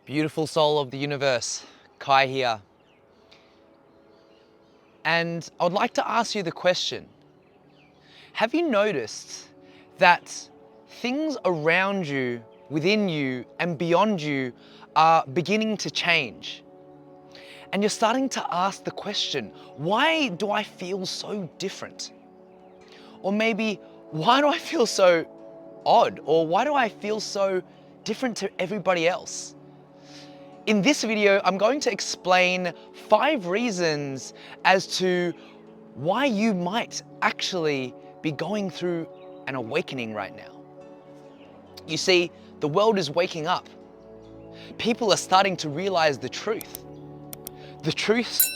Beautiful soul of the universe, Kai here. And I would like to ask you the question, have you noticed that things around you, within you and beyond you are beginning to change? And you're starting to ask the question, why do I feel so different? Or maybe, why do I feel so odd? Or why do I feel so different to everybody else? In this video, I'm going to explain 5 reasons as to why you might actually be going through an awakening right now. You see, the world is waking up. People are starting to realize the truth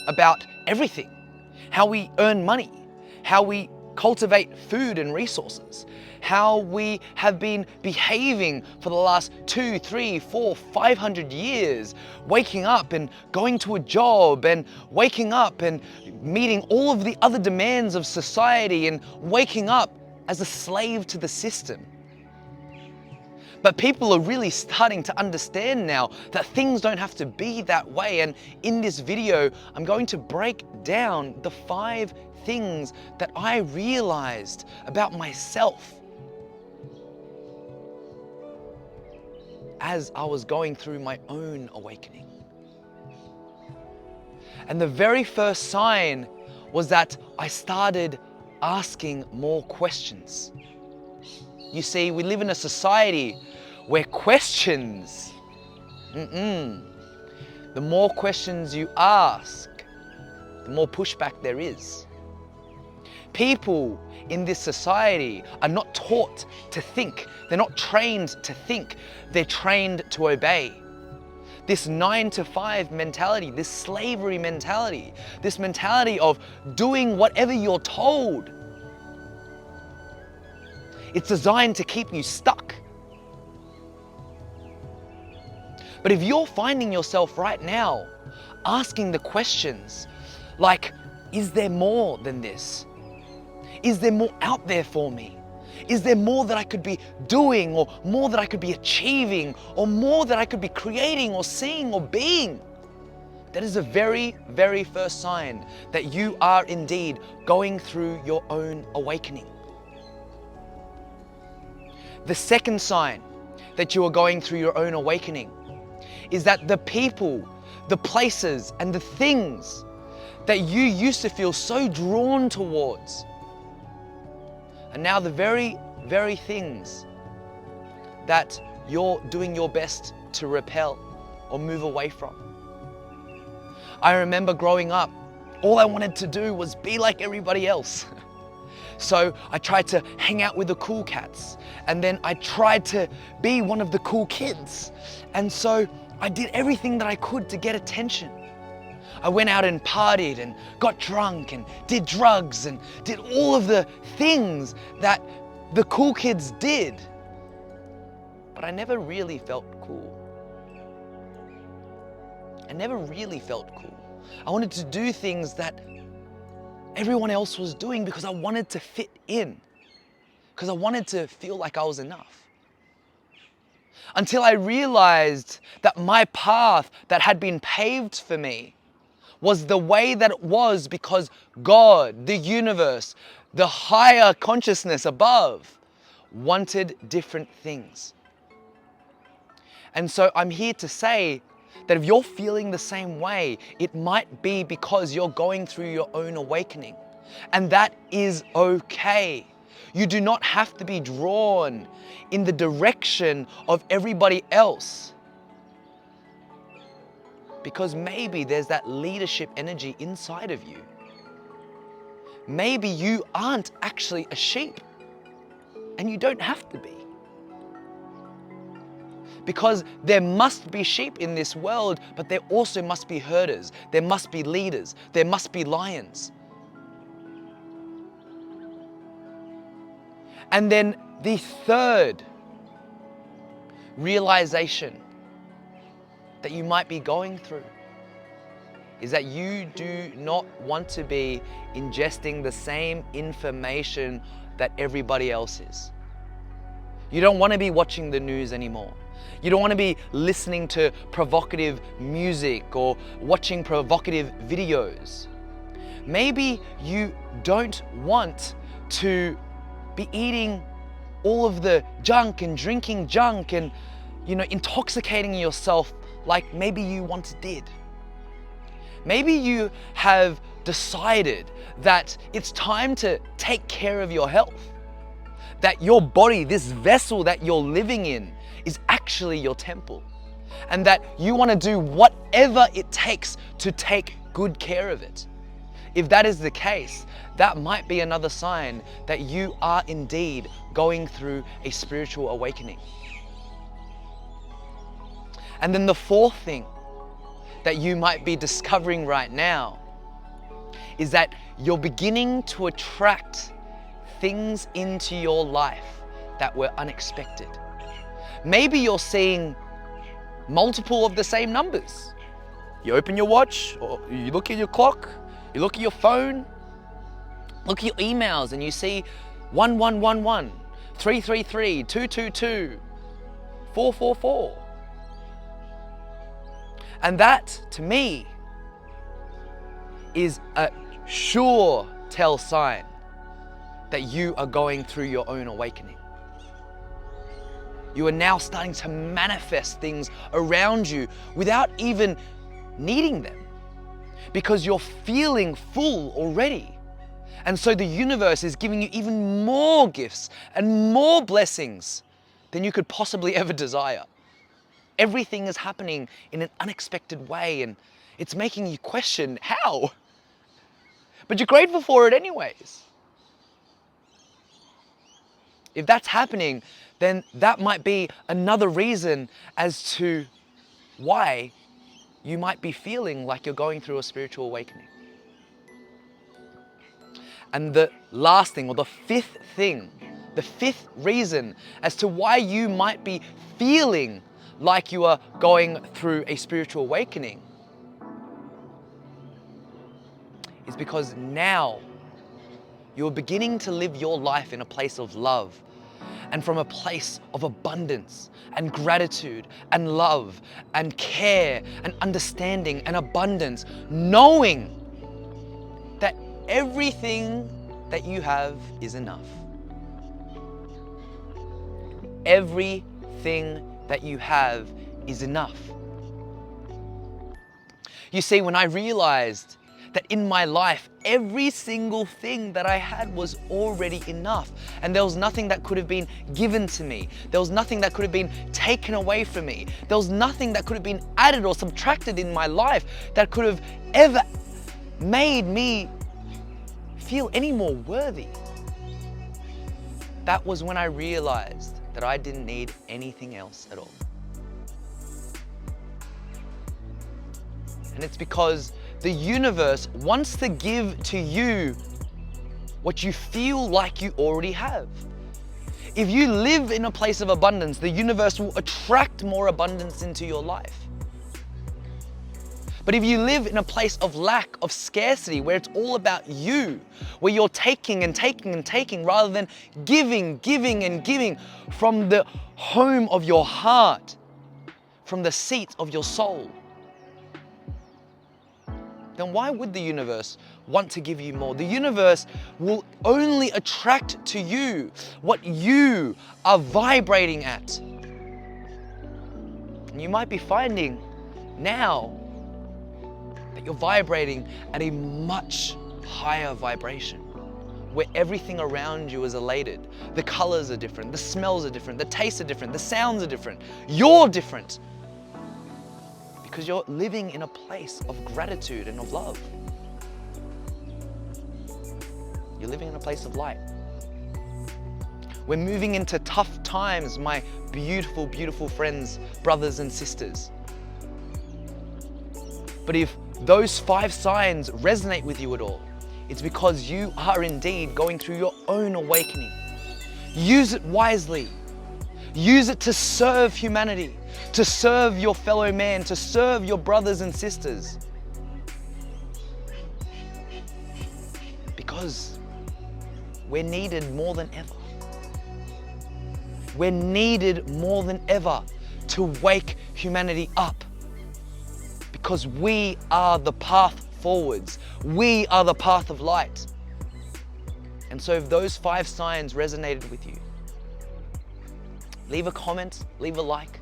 about everything, how we earn money, how we cultivate food and resources, how we have been behaving for the last 2, 3, 4, 500 years, waking up and going to a job and waking up and meeting all of the other demands of society and waking up as a slave to the system. But people are really starting to understand now that things don't have to be that way. And in this video, I'm going to break down the 5 things that I realized about myself as I was going through my own awakening. And the very first sign was that I started asking more questions. You see, we live in a society where questions, the more questions you ask, the more pushback there is. People in this society are not taught to think. They're not trained to think. They're trained to obey. This 9 to 5 mentality, this slavery mentality, this mentality of doing whatever you're told. It's designed to keep you stuck. But if you're finding yourself right now asking the questions like, is there more than this? Is there more out there for me? Is there more that I could be doing, or more that I could be achieving, or more that I could be creating or seeing or being? That is a very, very first sign that you are indeed going through your own awakening. The second sign that you are going through your own awakening is that the people, the places, and the things that you used to feel so drawn towards are now the very, very things that you're doing your best to repel or move away from. I remember growing up, all I wanted to do was be like everybody else. So I tried to hang out with the cool cats, and then I tried to be one of the cool kids. And so I did everything that I could to get attention. I went out and partied and got drunk and did drugs and did all of the things that the cool kids did. But I never really felt cool. I never really felt cool. I wanted to do things that everyone else was doing because I wanted to fit in, because I wanted to feel like I was enough. Until I realized that my path that had been paved for me was the way that it was because God, the universe, the higher consciousness above, wanted different things. And so I'm here to say that if you're feeling the same way, it might be because you're going through your own awakening. And that is okay. You do not have to be drawn in the direction of everybody else. Because maybe there's that leadership energy inside of you. Maybe you aren't actually a sheep, and you don't have to be. Because there must be sheep in this world, but there also must be herders. There must be leaders. There must be lions. And then the third realization that you might be going through is that you do not want to be ingesting the same information that everybody else is. You don't want to be watching the news anymore. You don't want to be listening to provocative music or watching provocative videos. Maybe you don't want to be eating all of the junk and drinking junk and, intoxicating yourself like maybe you once did. Maybe you have decided that it's time to take care of your health, that your body, this vessel that you're living in, is actually your temple, and that you want to do whatever it takes to take good care of it. If that is the case, that might be another sign that you are indeed going through a spiritual awakening. And then the fourth thing that you might be discovering right now is that you're beginning to attract things into your life that were unexpected. Maybe you're seeing multiple of the same numbers. You open your watch, or you look at your clock, you look at your phone, look at your emails, and you see 1111, 333, 222, 444. And that, to me, is a sure tell sign that you are going through your own awakening. You are now starting to manifest things around you without even needing them, because you're feeling full already. And so the universe is giving you even more gifts and more blessings than you could possibly ever desire. Everything is happening in an unexpected way, and it's making you question how. But you're grateful for it anyways. If that's happening, then that might be another reason as to why you might be feeling like you're going through a spiritual awakening. And the last thing, or the fifth thing, the fifth reason as to why you might be feeling like you are going through a spiritual awakening is because now you're beginning to live your life in a place of love, and from a place of abundance and gratitude and love and care and understanding and abundance, knowing that everything that you have is enough. Everything that you have is enough. You see, when I realized that in my life, every single thing that I had was already enough, and there was nothing that could have been given to me. There was nothing that could have been taken away from me. There was nothing that could have been added or subtracted in my life that could have ever made me feel any more worthy. That was when I realized that I didn't need anything else at all. And it's because the universe wants to give to you what you feel like you already have. If you live in a place of abundance, the universe will attract more abundance into your life. But if you live in a place of lack, of scarcity, where it's all about you, where you're taking and taking and taking rather than giving, giving and giving from the home of your heart, from the seat of your soul, then why would the universe want to give you more? The universe will only attract to you what you are vibrating at. And you might be finding now that you're vibrating at a much higher vibration, where everything around you is elated. The colors are different, the smells are different, the tastes are different, the sounds are different. You're different because you're living in a place of gratitude and of love. You're living in a place of light. We're moving into tough times, my beautiful, beautiful friends, brothers and sisters. But if those 5 signs resonate with you at all, it's because you are indeed going through your own awakening. Use it wisely. Use it to serve humanity, to serve your fellow man, to serve your brothers and sisters. Because we're needed more than ever. We're needed more than ever to wake humanity up. Because we are the path forwards. We are the path of light. And so if those 5 signs resonated with you, leave a comment, leave a like.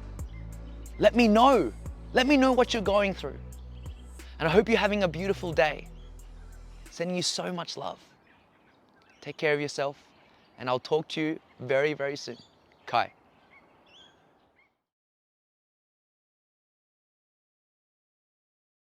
Let me know. Let me know what you're going through. And I hope you're having a beautiful day. Sending you so much love. Take care of yourself, and I'll talk to you very, very soon. Kai.